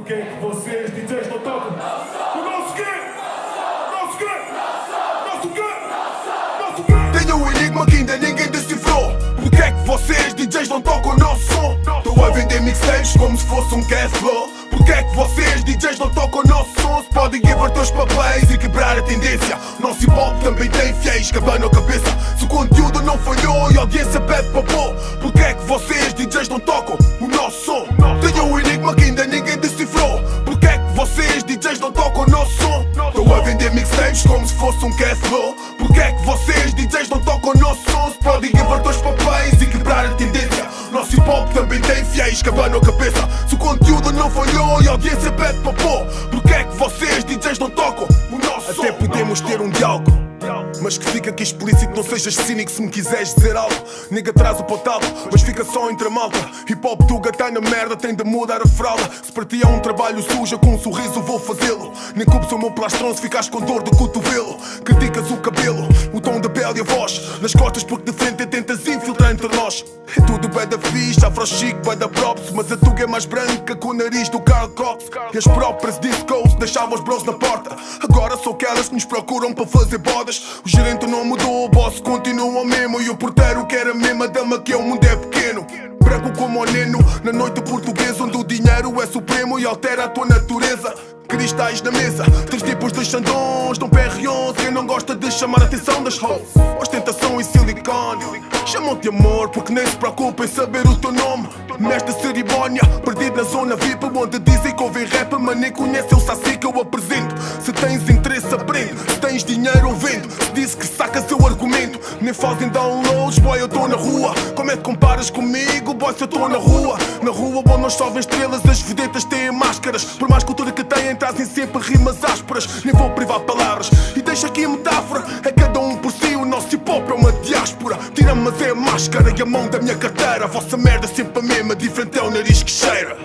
Porquê é que vocês, DJs, não tocam? O nosso quê? Nosso quê? Nosso quê? Nosso quê? Tenho um enigma que ainda ninguém decifrou. Porquê é que vocês, DJs, não tocam o nosso som? Estou a vender mixtapes como se fosse um cash flow. Porquê é que vocês, DJs, não tocam o nosso som? Se podem inverter os papéis e quebrar a tendência. Nosso hip hop também tem fiéis, cabana a cabeça. Se o conteúdo não falhou e a audiência pede papô, porquê é que vocês, DJs, não tocam o nosso som? Tenho um enigma que ainda ninguém decifrou. Porquê é que vocês, DJs, não tocam o nosso som? Estou a vender mixtapes como se fosse um cash flow. Porquê é que vocês, DJs, não tocam o nosso som? Se podem inverter os papéis e quebrar a tendência. Nosso hip hop também tem fiéis, cabana a cabeça. Se o conteúdo não falhou e a audiência pede papô, porquê é que vocês, DJs, não tocam o nosso som? Até podemos ter um diálogo, mas que fica aqui explícito, não sejas cínico se me quiseres dizer algo. Nega traz o patalo, mas fica só entre a malta. Hip hop tuga tá na merda, tem de mudar a fralda. Se para ti é um trabalho sujo, com um sorriso vou fazê-lo. Nem cubes o meu plastron se ficas com dor de cotovelo. Criticas o cabelo, o tom da pele e a voz nas costas porque de frente tentas infiltrar entre nós. É tudo bué da fixe, afro chic, bué da props, mas a tuga é mais branca com o nariz do Carl Cox. E as próprias discos deixavam os bros na porta. Agora são aquelas que nos procuram para fazer bodas. O gerente não mudou, o boss continua o mesmo. E o porteiro quer a mesma dama que o mundo é pequeno. Branco como o neno, na noite portuguesa, onde o dinheiro é supremo e altera a tua natureza. Cristais na mesa, 3 tipos de xandões, Dom PR11, quem não gosta de chamar a atenção das hoes. Ostentação e silicone, chamam-te amor porque nem se preocupam em saber o teu nome. Nesta cerimónia, perdido na zona VIP, onde dizem que ouvem rap, mas nem conhecem o saci que eu apresento. Se tens interesse, aprende, se tens dinheiro ou vendo. Se disse que sacas o argumento, nem fazem downloads, boy, eu tô na rua. Como é que comparas comigo, boy, se eu tô na rua? Na rua onde não chovem estrelas, as vedetas têm máscaras. Por mais cultura que têm, trazem sempre rimas ásperas. Nem vou privar palavras, e deixa aqui a metáfora. É cada um por si, o nosso hip hop é uma diáspora. Tira-me mas é a máscara e a mão da minha carteira. A vossa merda sempre a mesma, diferente é o nariz que cheira.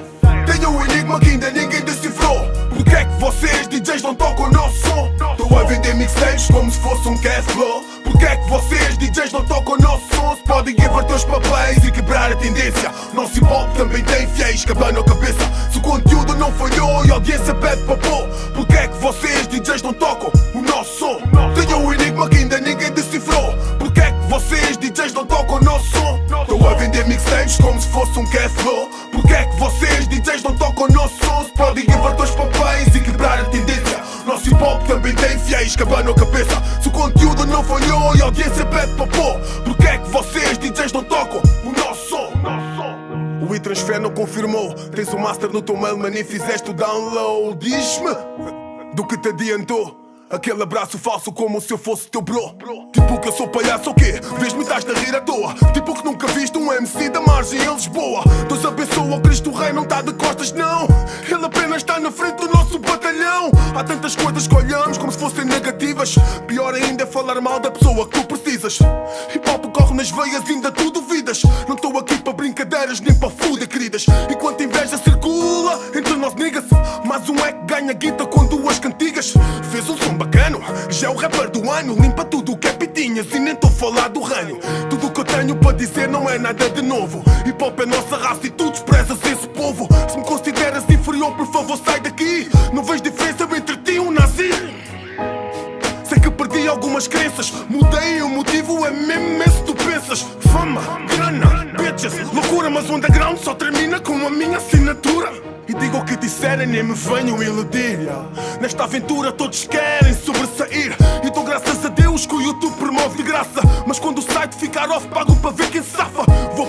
Tenho um enigma que ainda ninguém decifrou. Porquê é que vocês, DJs, não tocam o nosso som? Estou a vender mixtapes como se fosse um cash flow. Porquê é que vocês, DJs, não tocam o nosso som? Se podem inverter os papéis e quebrar a tendência. Nosso hip hop também tem fiéis, cabana a cabeça. Se o conteúdo não falhou e a audiência pede papô, porquê é que vocês, DJs, não tocam o nosso som? Tenho um enigma que ainda ninguém decifrou. Porquê é que vocês, DJs, não tocam o nosso som? Estou a vender mixtapes como se fosse um cash flow. Porquê é que vocês, DJs, não tocam o nosso som? Se podem inverter os papéis e quebrar a tendência. Nosso hip hop também tem fiéis, cabana a cabeça. Se o conteúdo não falhou e a audiência pede papô, porquê é que vocês, DJs, não tocam o nosso som? O e-transfer não confirmou. Tens o master no teu mail, mas nem fizeste o download. Diz-me do que te adiantou aquele abraço falso como se eu fosse teu bro. Tipo que eu sou palhaço ou quê? Vês-me estás a rir à toa. Tipo que nunca viste um MC da margem em Lisboa. Deus abençoa, o Cristo Rei não está de costas não. Ele apenas está na frente do nosso batalhão. Há tantas coisas que olhamos como se fossem negativas. Pior ainda é falar mal da pessoa que tu precisas. Hip hop corre nas veias, ainda tu duvidas. Não estou aqui para brincadeiras nem para fuder, queridas. Enquanto inveja circula entre nós niggas, mais um é que ganha guita com 2 cantigas. Fez um som bacano, já é o rapper do ano. Limpa tudo o que é pitinhas e nem estou a falar do ranho. Tudo o que eu tenho para dizer não é nada de novo. Hip hop é nossa raça e tu desprezas esse povo. Se me consideras inferior, por favor sai daqui. Não vejo diferença entre ti e um nazi. Sei que perdi algumas crenças, mudei, o motivo é mesmo esse tu pensas. Fama, grana, bitches, loucura, mas o underground só termina com a minha assinatura. E digo o que disserem, nem me venham iludir. Nesta aventura todos querem sobressair. E dou graças a Deus que o YouTube promove de graça. Mas quando o site ficar off, pago para ver quem safa. Vou